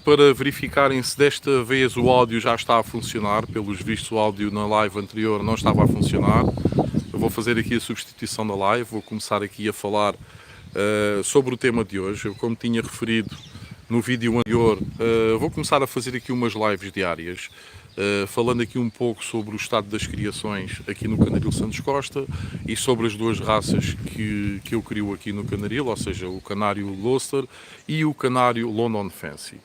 para verificarem se desta vez o áudio já está a funcionar. Pelos vistos, o áudio na live anterior não estava a funcionar. Eu vou fazer aqui a substituição da live, vou começar aqui a falar sobre o tema de hoje. Eu, como tinha referido no vídeo anterior, vou começar a fazer aqui umas lives diárias, falando aqui um pouco sobre o estado das criações aqui no Canaril Santos Costa e sobre as duas raças que eu crio aqui no Canaril, ou seja, o Canário Gloucester e o Canário London Fancy.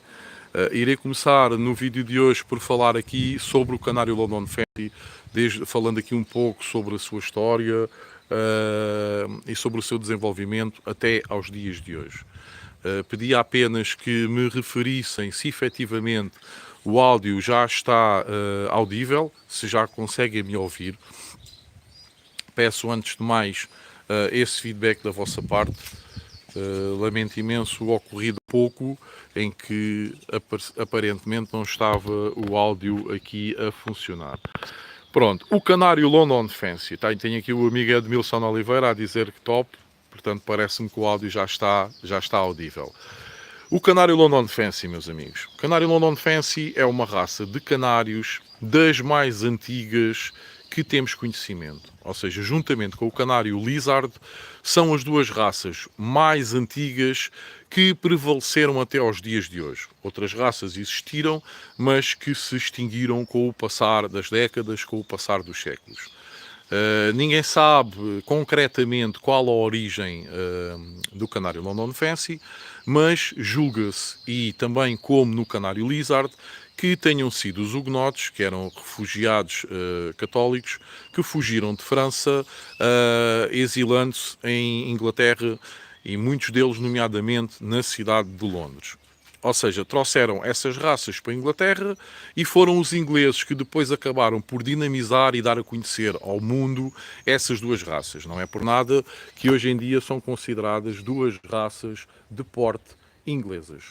Irei começar no vídeo de hoje por falar aqui sobre o Canário London Fancy, falando aqui um pouco sobre a sua história e sobre o seu desenvolvimento até aos dias de hoje. Pedi apenas que me referissem se efetivamente o áudio já está audível, se já conseguem me ouvir. Peço antes de mais esse feedback da vossa parte. Lamento imenso o ocorrido pouco, em que aparentemente não estava o áudio aqui a funcionar. Pronto, o Canário London Fancy. Tenho aqui o amigo Edmilson Oliveira a dizer que top, portanto parece-me que o áudio já está audível. O Canário London Fancy, meus amigos. O Canário London Fancy é uma raça de canários das mais antigas que temos conhecimento. Ou seja, juntamente com o Canário Lizard, são as duas raças mais antigas que prevaleceram até aos dias de hoje. Outras raças existiram, mas que se extinguiram com o passar das décadas, com o passar dos séculos. Ninguém sabe concretamente qual a origem do Canário London Fancy, mas julga-se, e também como no Canário Lizard, que tenham sido os hugonotes, que eram refugiados católicos, que fugiram de França, exilando-se em Inglaterra, e muitos deles, nomeadamente, na cidade de Londres. Ou seja, trouxeram essas raças para a Inglaterra e foram os ingleses que depois acabaram por dinamizar e dar a conhecer ao mundo essas duas raças. Não é por nada que hoje em dia são consideradas duas raças de porte inglesas.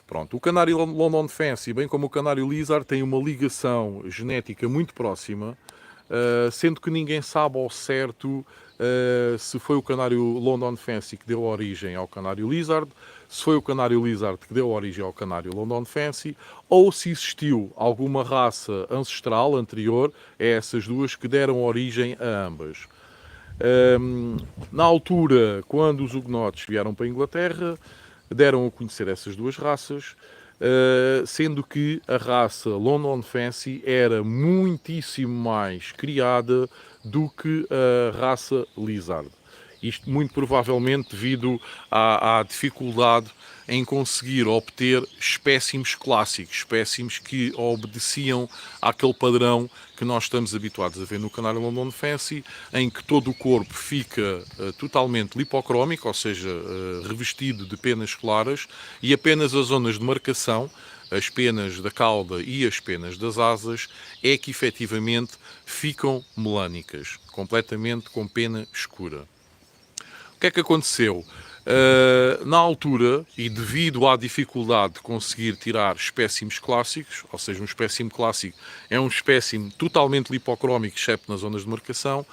Pronto, o Canário London Fancy, bem como o Canário Lizard, têm uma ligação genética muito próxima, sendo que ninguém sabe ao certo se foi o Canário London Fancy que deu origem ao Canário Lizard, se foi o Canário Lizard que deu origem ao Canário London Fancy, ou se existiu alguma raça ancestral anterior a essas duas que deram origem a ambas. Na altura, quando os hugonotes vieram para a Inglaterra, deram a conhecer essas duas raças, sendo que a raça London Fancy era muitíssimo mais criada do que a raça Lizard. Isto muito provavelmente devido à dificuldade em conseguir obter espécimes clássicos, espécimes que obedeciam àquele padrão que nós estamos habituados a ver no Canário London Fancy, em que todo o corpo fica totalmente lipocrómico, ou seja, revestido de penas claras, e apenas as zonas de marcação, as penas da cauda e as penas das asas, é que efetivamente ficam melânicas, completamente com pena escura. O que é que aconteceu? Na altura, e devido à dificuldade de conseguir tirar espécimes clássicos, ou seja, um espécime clássico é um espécime totalmente lipocrómico, excepto nas zonas de marcação,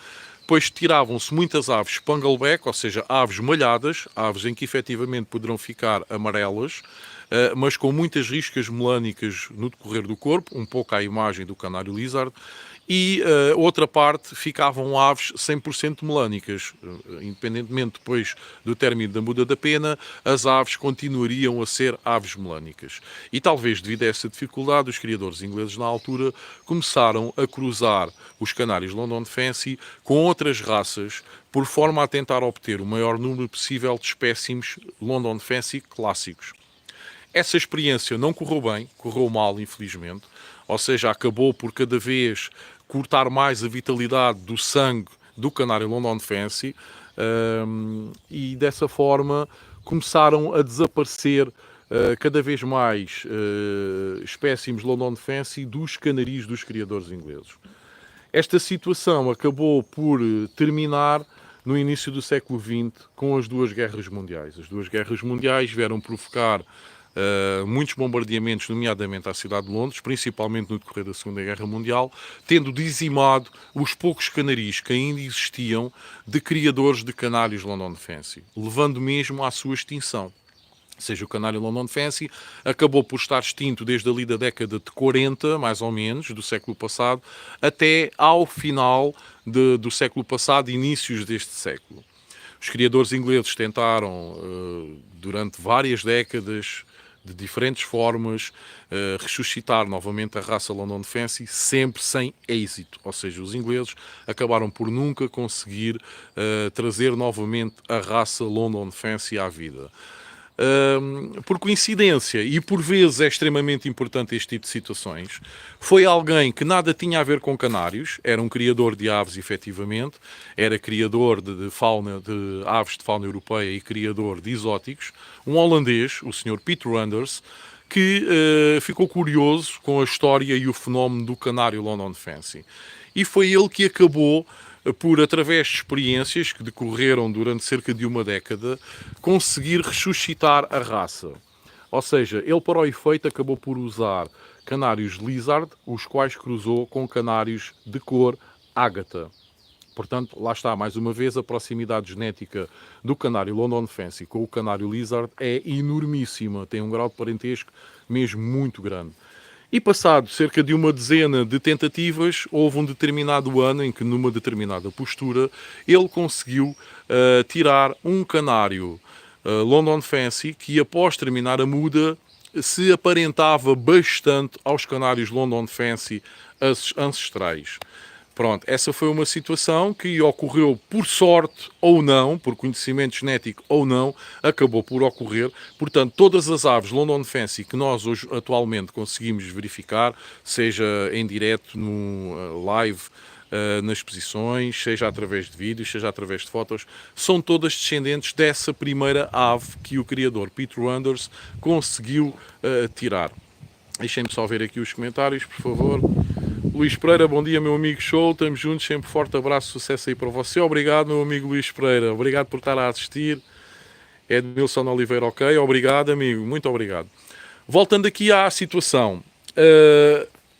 pois tiravam-se muitas aves spangleback, ou seja, aves malhadas, aves em que efetivamente poderão ficar amarelas, mas com muitas riscas melânicas no decorrer do corpo, um pouco à imagem do Canário Lizard, e outra parte ficavam aves 100% melânicas. Independentemente depois do término da muda da pena, as aves continuariam a ser aves melânicas. E talvez devido a essa dificuldade, os criadores ingleses na altura começaram a cruzar os canários London Fancy com outras raças, por forma a tentar obter o maior número possível de espécimes London Fancy clássicos. Essa experiência não correu bem, correu mal, infelizmente, ou seja, acabou por cada vez cortar mais a vitalidade do sangue do Canário London Fancy e dessa forma começaram a desaparecer cada vez mais espécimes London Fancy dos canaris dos criadores ingleses. Esta situação acabou por terminar no início do século XX com as duas guerras mundiais. As duas guerras mundiais vieram provocar muitos bombardeamentos, nomeadamente à cidade de Londres, principalmente no decorrer da Segunda Guerra Mundial, tendo dizimado os poucos canaris que ainda existiam de criadores de canários London Fancy, levando mesmo à sua extinção. ou seja, o canário London Fancy, acabou por estar extinto desde ali da década de 40, mais ou menos, do século passado, até ao final do século passado, inícios deste século. Os criadores ingleses tentaram, durante várias décadas, de diferentes formas, ressuscitar novamente a raça London Fancy, sempre sem êxito. Ou seja, os ingleses acabaram por nunca conseguir trazer novamente a raça London Fancy à vida. Por coincidência, e por vezes é extremamente importante este tipo de situações, foi alguém que nada tinha a ver com canários, era um criador de aves efetivamente, era criador de fauna, de aves de fauna europeia e criador de exóticos, um holandês, o Sr. Peter Randers, que ficou curioso com a história e o fenómeno do canário London Fancy. E foi ele que acabou por, através de experiências que decorreram durante cerca de uma década, conseguir ressuscitar a raça. Ou seja, ele para o efeito acabou por usar canários lizard, os quais cruzou com canários de cor ágata. Portanto, lá está, mais uma vez, a proximidade genética do canário London Fancy com o canário lizard é enormíssima, tem um grau de parentesco mesmo muito grande. E passado cerca de uma dezena de tentativas, houve um determinado ano em que, numa determinada postura, ele conseguiu tirar um canário London Fancy que, após terminar a muda, se aparentava bastante aos canários London Fancy ancestrais. Pronto, essa foi uma situação que ocorreu por sorte ou não, por conhecimento genético ou não, acabou por ocorrer. Portanto, todas as aves London Fancy que nós hoje atualmente conseguimos verificar, seja em direto, no live, nas exposições, seja através de vídeos, seja através de fotos, são todas descendentes dessa primeira ave que o criador Peter Randers conseguiu tirar. Deixem-me só ver aqui os comentários, por favor. Luís Pereira, bom dia, meu amigo, show, estamos juntos, sempre forte abraço, sucesso aí para você. Obrigado, meu amigo Luís Pereira, obrigado por estar a assistir. Edmilson Oliveira, ok, obrigado, amigo, muito obrigado. Voltando aqui à situação,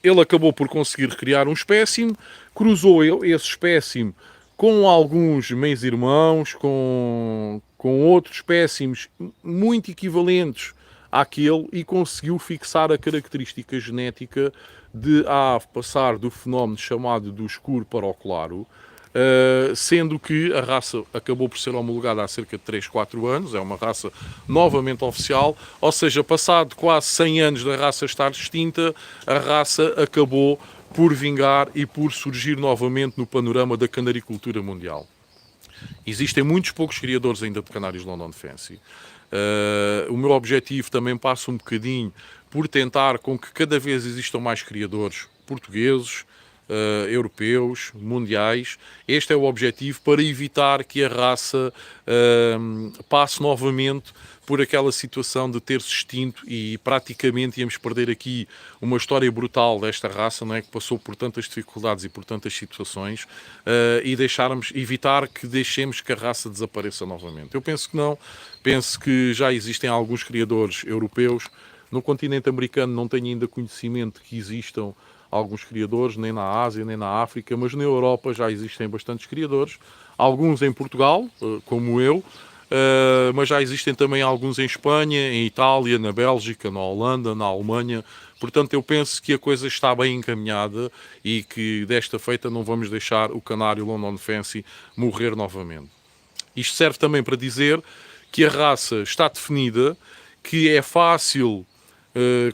ele acabou por conseguir criar um espécime, cruzou esse espécime com alguns meios-irmãos, com outros espécimes muito equivalentes àquele e conseguiu fixar a característica genética de a ave passar do fenómeno chamado do escuro para o claro, sendo que a raça acabou por ser homologada há cerca de 3, 4 anos, é uma raça novamente oficial, ou seja, passado quase 100 anos da raça estar extinta, a raça acabou por vingar e por surgir novamente no panorama da canaricultura mundial. Existem muitos poucos criadores ainda de canários London Fancy. O meu objetivo também passa um bocadinho por tentar com que cada vez existam mais criadores portugueses, europeus, mundiais. Este é o objetivo para evitar que a raça passe novamente por aquela situação de ter-se extinto e praticamente íamos perder aqui uma história brutal desta raça, não é? Que passou por tantas dificuldades e por tantas situações e evitar que deixemos que a raça desapareça novamente. Eu penso que não, penso que já existem alguns criadores europeus. No continente americano não tenho ainda conhecimento que existam alguns criadores, nem na Ásia, nem na África, mas na Europa já existem bastantes criadores, alguns em Portugal, como eu, mas já existem também alguns em Espanha, em Itália, na Bélgica, na Holanda, na Alemanha. Portanto, eu penso que a coisa está bem encaminhada e que desta feita não vamos deixar o canário London Fancy morrer novamente. Isto serve também para dizer que a raça está definida, que é fácil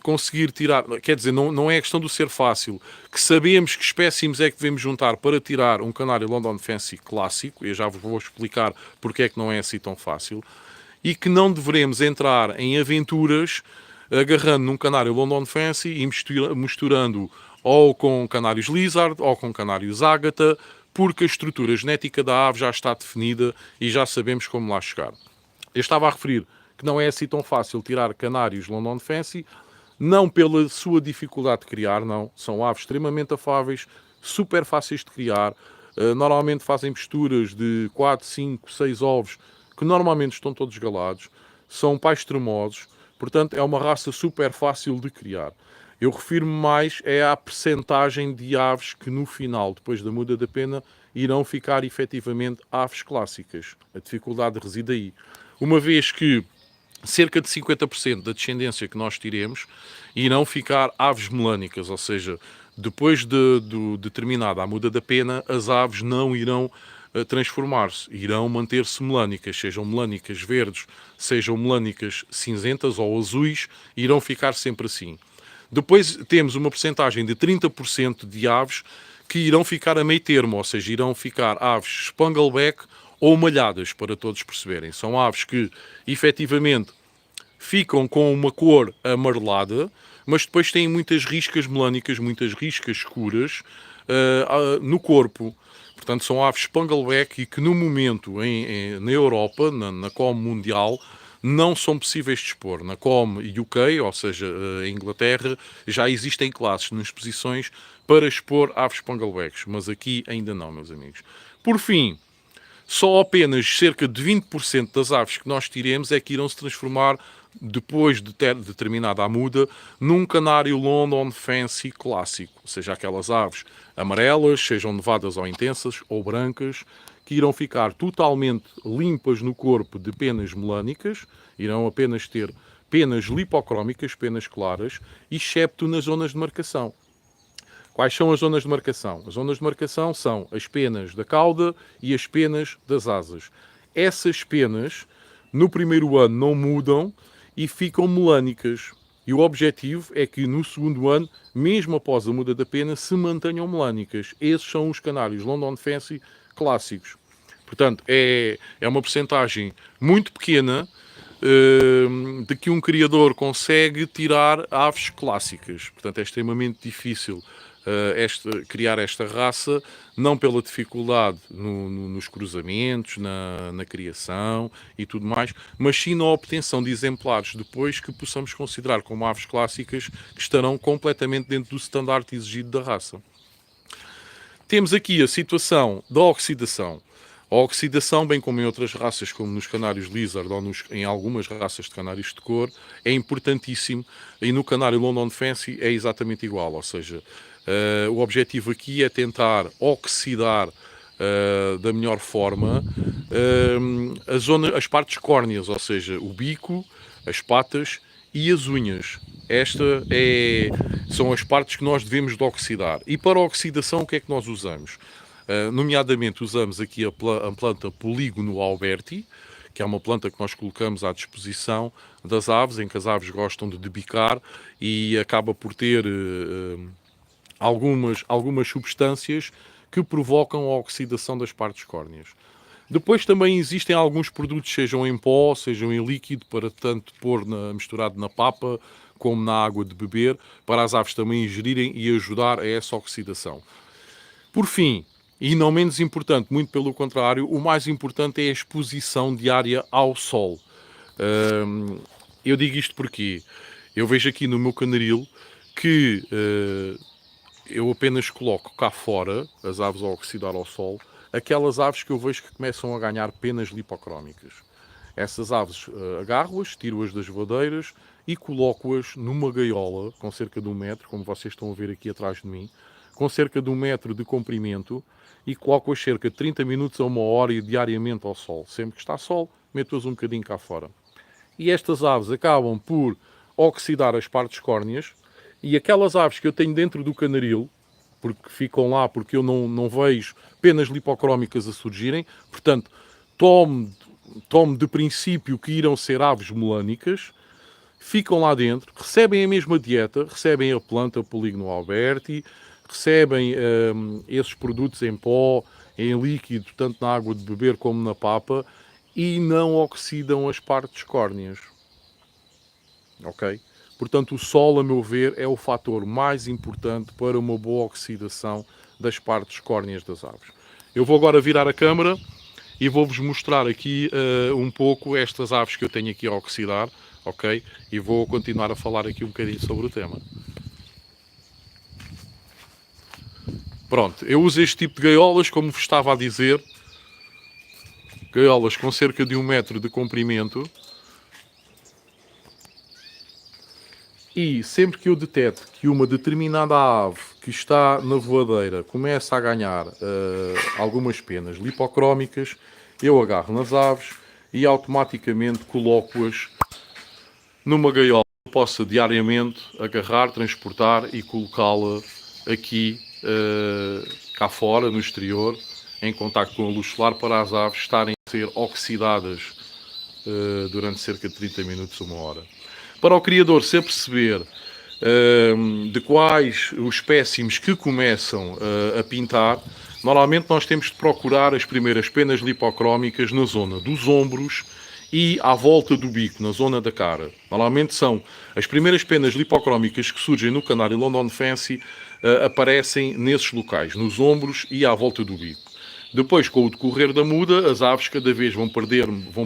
conseguir tirar, quer dizer, não é questão do ser fácil, que sabemos que espécimes é que devemos juntar para tirar um canário London Fancy clássico, eu já vos vou explicar porque é que não é assim tão fácil, e que não devemos entrar em aventuras agarrando num canário London Fancy e misturando ou com canários lizard ou com canários ágata, porque a estrutura genética da ave já está definida e já sabemos como lá chegar. Eu estava a referir que não é assim tão fácil tirar canários London Fancy, não pela sua dificuldade de criar, não. São aves extremamente afáveis, super fáceis de criar. Normalmente fazem misturas de 4, 5, 6 ovos, que normalmente estão todos galados. São pais tremosos, portanto é uma raça super fácil de criar. Eu refiro-me mais à percentagem de aves que no final, depois da muda da pena, irão ficar efetivamente aves clássicas. A dificuldade reside aí. Uma vez que cerca de 50% da descendência que nós tiremos irão ficar aves melânicas, ou seja, depois de terminada a muda da pena, as aves não irão transformar-se, irão manter-se melânicas, sejam melânicas verdes, sejam melânicas cinzentas ou azuis, irão ficar sempre assim. Depois temos uma percentagem de 30% de aves que irão ficar a meio termo, ou seja, irão ficar aves spangleback ou malhadas, para todos perceberem. São aves que, efetivamente, ficam com uma cor amarelada, mas depois têm muitas riscas melânicas, muitas riscas escuras no corpo. Portanto, são aves spangleback e que no momento na Europa, na COM mundial, não são possíveis de expor. Na COM UK, ou seja, em Inglaterra, já existem classes nas exposições para expor aves spanglebacks, mas aqui ainda não, meus amigos. Por fim, só apenas cerca de 20% das aves que nós tiremos é que irão se transformar, depois de ter determinada a muda, num canário London Fancy clássico. Ou seja, aquelas aves amarelas, sejam nevadas ou intensas, ou brancas, que irão ficar totalmente limpas no corpo de penas melânicas, irão apenas ter penas lipocrómicas, penas claras, excepto nas zonas de marcação. Quais são as zonas de marcação? As zonas de marcação são as penas da cauda e as penas das asas. Essas penas, no primeiro ano, não mudam e ficam melânicas. E o objetivo é que no segundo ano, mesmo após a muda da pena, se mantenham melânicas. Esses são os canários London Fancy clássicos. Portanto, é uma percentagem muito pequena de que um criador consegue tirar aves clássicas. Portanto, é extremamente difícil criar esta raça, não pela dificuldade nos cruzamentos, na criação e tudo mais, mas sim na obtenção de exemplares depois que possamos considerar como aves clássicas que estarão completamente dentro do standard exigido da raça. Temos aqui a situação da oxidação. A oxidação, bem como em outras raças, como nos canários lizard ou em algumas raças de canários de cor, é importantíssimo. E no canário London Fancy é exatamente igual. Ou seja, o objetivo aqui é tentar oxidar da melhor forma as partes córneas, ou seja, o bico, as patas e as unhas. São as partes que nós devemos de oxidar. E para a oxidação, o que é que nós usamos? Nomeadamente usamos aqui a planta Polígono alberti, que é uma planta que nós colocamos à disposição das aves, em que as aves gostam de debicar e acaba por ter algumas substâncias que provocam a oxidação das partes córneas. Depois também existem alguns produtos, sejam em pó, sejam em líquido, para tanto pôr misturado na papa como na água de beber, para as aves também ingerirem e ajudar a essa oxidação. Por fim, e não menos importante, muito pelo contrário, o mais importante é a exposição diária ao sol. Eu digo isto porque eu vejo aqui no meu canaril que eu apenas coloco cá fora as aves a oxidar ao sol, aquelas aves que eu vejo que começam a ganhar penas lipocrómicas. Essas aves agarro-as, tiro-as das vadeiras e coloco-as numa gaiola com cerca de 1 metro, como vocês estão a ver aqui atrás de mim, com cerca de 1 metro de comprimento, e coloco-as cerca de 30 minutos a 1 hora diariamente ao sol. Sempre que está sol, meto-as um bocadinho cá fora. E estas aves acabam por oxidar as partes córneas, e aquelas aves que eu tenho dentro do canaril, porque ficam lá porque eu não vejo penas lipocrómicas a surgirem, portanto, tomo de princípio que irão ser aves melânicas, ficam lá dentro, recebem a mesma dieta, recebem a planta Polígono alberti, recebem esses produtos em pó, em líquido, tanto na água de beber como na papa, e não oxidam as partes córneas. Ok? Portanto, o sol, a meu ver, é o fator mais importante para uma boa oxidação das partes córneas das aves. Eu vou agora virar a câmara e vou-vos mostrar aqui um pouco estas aves que eu tenho aqui a oxidar, ok? E vou continuar a falar aqui um bocadinho sobre o tema. Pronto, eu uso este tipo de gaiolas, como vos estava a dizer, gaiolas com cerca de 1 metro de comprimento, e sempre que eu detecto que uma determinada ave que está na voadeira começa a ganhar algumas penas lipocrómicas, eu agarro nas aves e automaticamente coloco-as numa gaiola que possa diariamente agarrar, transportar e colocá-la aqui, cá fora, no exterior, em contacto com a luz solar, para as aves estarem a ser oxidadas durante cerca de 30 minutos, uma hora. Para o criador se aperceber de quais os espécimes que começam a pintar, normalmente nós temos de procurar as primeiras penas lipocrómicas na zona dos ombros e à volta do bico, na zona da cara. Normalmente são as primeiras penas lipocrómicas que surgem no canário London Fancy, aparecem nesses locais, nos ombros e à volta do bico. Depois, com o decorrer da muda, as aves cada vez vão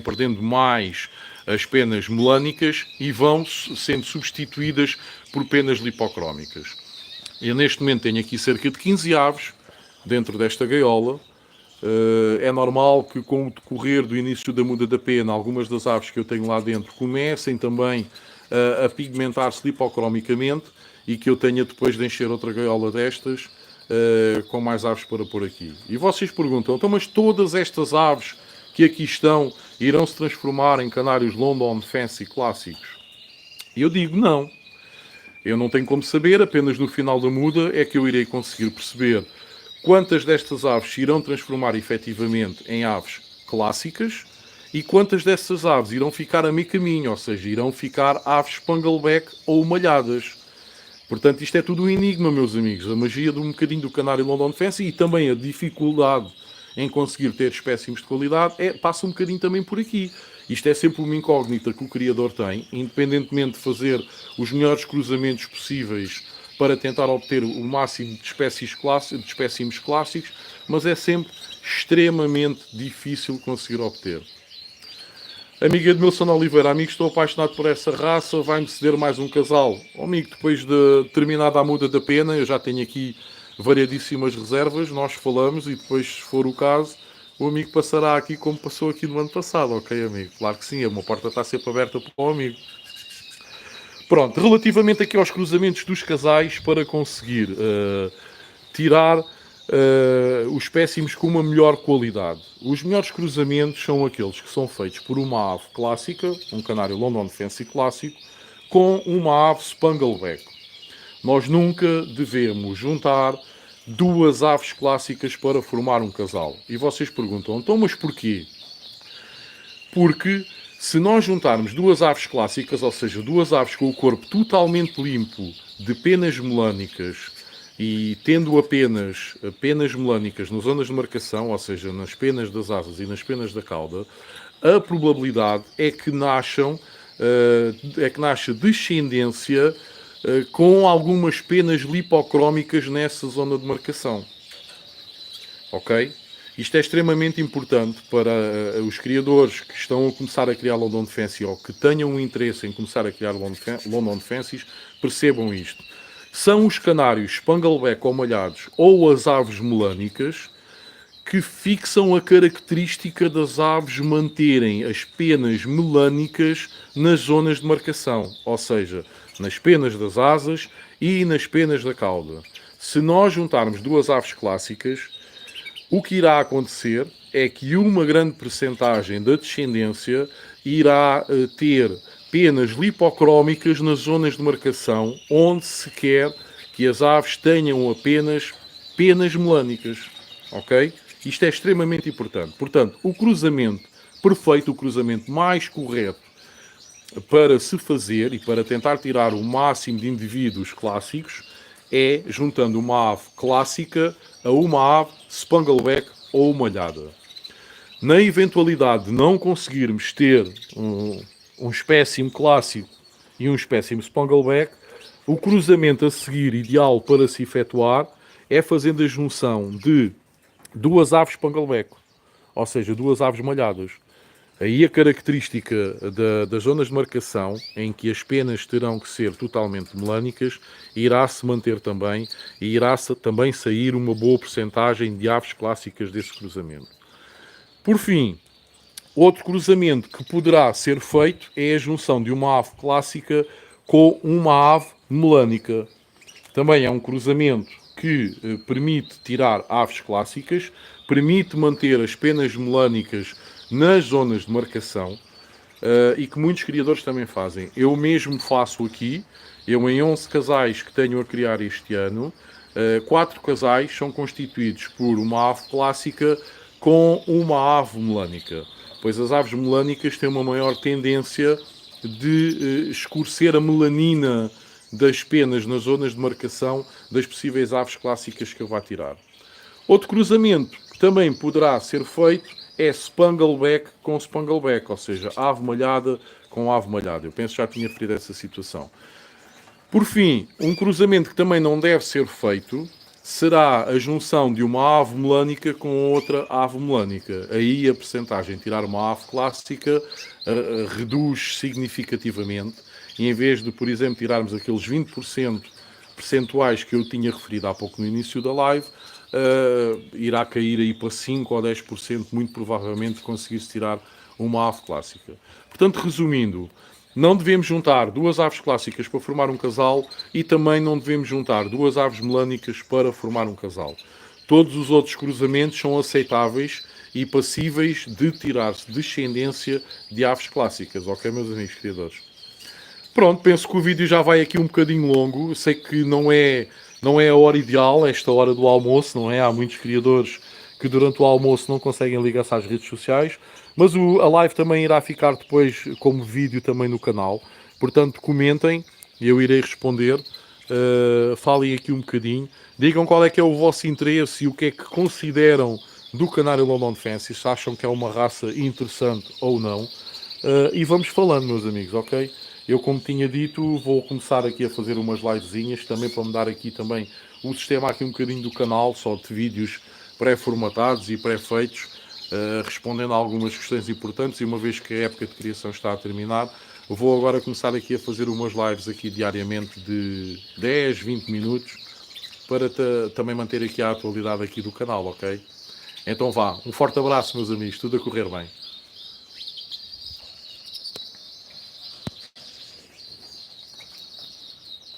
perdendo mais as penas melânicas e vão sendo substituídas por penas lipocrómicas. Eu neste momento tenho aqui cerca de 15 aves dentro desta gaiola. É normal que com o decorrer do início da muda da pena, algumas das aves que eu tenho lá dentro comecem também a pigmentar-se lipocromicamente e que eu tenha depois de encher outra gaiola destas com mais aves para pôr aqui. E vocês perguntam, então mas todas estas aves que aqui estão irão se transformar em canários London Fancy clássicos? E eu digo não. Eu não tenho como saber, apenas no final da muda é que eu irei conseguir perceber quantas destas aves se irão transformar efetivamente em aves clássicas e quantas dessas aves irão ficar a meio caminho, ou seja, irão ficar aves Spangleback ou malhadas. Portanto, isto é tudo um enigma, meus amigos. A magia de um bocadinho do canário London Fancy e também a dificuldade em conseguir ter espécimes de qualidade passa um bocadinho também por aqui. Isto é sempre uma incógnita que o criador tem, independentemente de fazer os melhores cruzamentos possíveis para tentar obter o máximo de espécimes clássicos, mas é sempre extremamente difícil conseguir obter. Amiga de Milson Oliveira, amigo, estou apaixonado por essa raça, vai-me ceder mais um casal. Amigo, depois de terminada a muda da pena, eu já tenho aqui variadíssimas reservas, nós falamos e depois, se for o caso, o amigo passará aqui como passou aqui no ano passado, ok, amigo? Claro que sim, uma porta está sempre aberta para o amigo. Pronto, relativamente aqui aos cruzamentos dos casais, para conseguir tirar os espécimes com uma melhor qualidade. Os melhores cruzamentos são aqueles que são feitos por uma ave clássica, um canário London Fancy clássico, com uma ave Spangleback. Nós nunca devemos juntar duas aves clássicas para formar um casal. E vocês perguntam, então mas porquê? Porque se nós juntarmos duas aves clássicas, ou seja, duas aves com o corpo totalmente limpo de penas melânicas e tendo apenas penas melânicas nas zonas de marcação, ou seja, nas penas das asas e nas penas da cauda, a probabilidade é que nasça descendência com algumas penas lipocrómicas nessa zona de marcação. Ok? Isto é extremamente importante para os criadores que estão a começar a criar London Fancy ou que tenham um interesse em começar a criar London Fancies, percebam isto. São os canários Spangleback ou malhados ou as aves melânicas que fixam a característica das aves manterem as penas melânicas nas zonas de marcação, ou seja, nas penas das asas e nas penas da cauda. Se nós juntarmos duas aves clássicas, o que irá acontecer é que uma grande percentagem da descendência irá ter penas lipocrómicas nas zonas de marcação, onde se quer que as aves tenham apenas penas melânicas. Ok? Isto é extremamente importante. Portanto, o cruzamento perfeito, o cruzamento mais correto para se fazer e para tentar tirar o máximo de indivíduos clássicos é juntando uma ave clássica a uma ave Spangleback ou malhada. Na eventualidade de não conseguirmos ter um espécime clássico e um espécime Spangleback, o cruzamento a seguir ideal para se efetuar é fazendo a junção de duas aves Spangleback, ou seja, duas aves malhadas. Aí a característica das zonas de marcação, em que as penas terão que ser totalmente melânicas, irá-se manter também e irá também sair uma boa percentagem de aves clássicas desse cruzamento. Por fim, outro cruzamento que poderá ser feito é a junção de uma ave clássica com uma ave melânica. Também é um cruzamento que permite tirar aves clássicas, permite manter as penas melânicas nas zonas de marcação, e que muitos criadores também fazem. Eu mesmo faço aqui, eu em 11 casais que tenho a criar este ano, 4 casais são constituídos por uma ave clássica com uma ave melânica, pois as aves melânicas têm uma maior tendência de escurecer a melanina das penas nas zonas de marcação das possíveis aves clássicas que eu vá tirar. Outro cruzamento que também poderá ser feito é Spangleback com Spangleback, ou seja, ave malhada com ave malhada. Eu penso que já tinha referido essa situação. Por fim, um cruzamento que também não deve ser feito será a junção de uma ave melânica com outra ave melânica. Aí a percentagem de tirar uma ave clássica reduz significativamente. E em vez de, por exemplo, tirarmos aqueles 20% percentuais que eu tinha referido há pouco no início da live, irá cair aí para 5 ou 10%, muito provavelmente conseguir-se tirar uma ave clássica. Portanto, resumindo, não devemos juntar duas aves clássicas para formar um casal e também não devemos juntar duas aves melânicas para formar um casal. Todos os outros cruzamentos são aceitáveis e passíveis de tirar-se descendência de aves clássicas, ok, meus amigos criadores? Pronto, penso que o vídeo já vai aqui um bocadinho longo. Eu sei que não é a hora ideal, esta hora do almoço, não é? Há muitos criadores que durante o almoço não conseguem ligar-se às redes sociais, mas a live também irá ficar depois como vídeo também no canal. Portanto, comentem e eu irei responder. Falem aqui um bocadinho. Digam qual é que é o vosso interesse e o que é que consideram do Canário London Fancy, se acham que é uma raça interessante ou não. E vamos falando, meus amigos, ok? Eu, como tinha dito, vou começar aqui a fazer umas livezinhas, também para me dar aqui também o sistema aqui um bocadinho do canal, só de vídeos pré-formatados e pré-feitos, respondendo a algumas questões importantes, e uma vez que a época de criação está a terminar, vou agora começar aqui a fazer umas lives aqui diariamente de 10, 20 minutos, para também manter aqui a atualidade aqui do canal, ok? Então vá, um forte abraço, meus amigos, tudo a correr bem.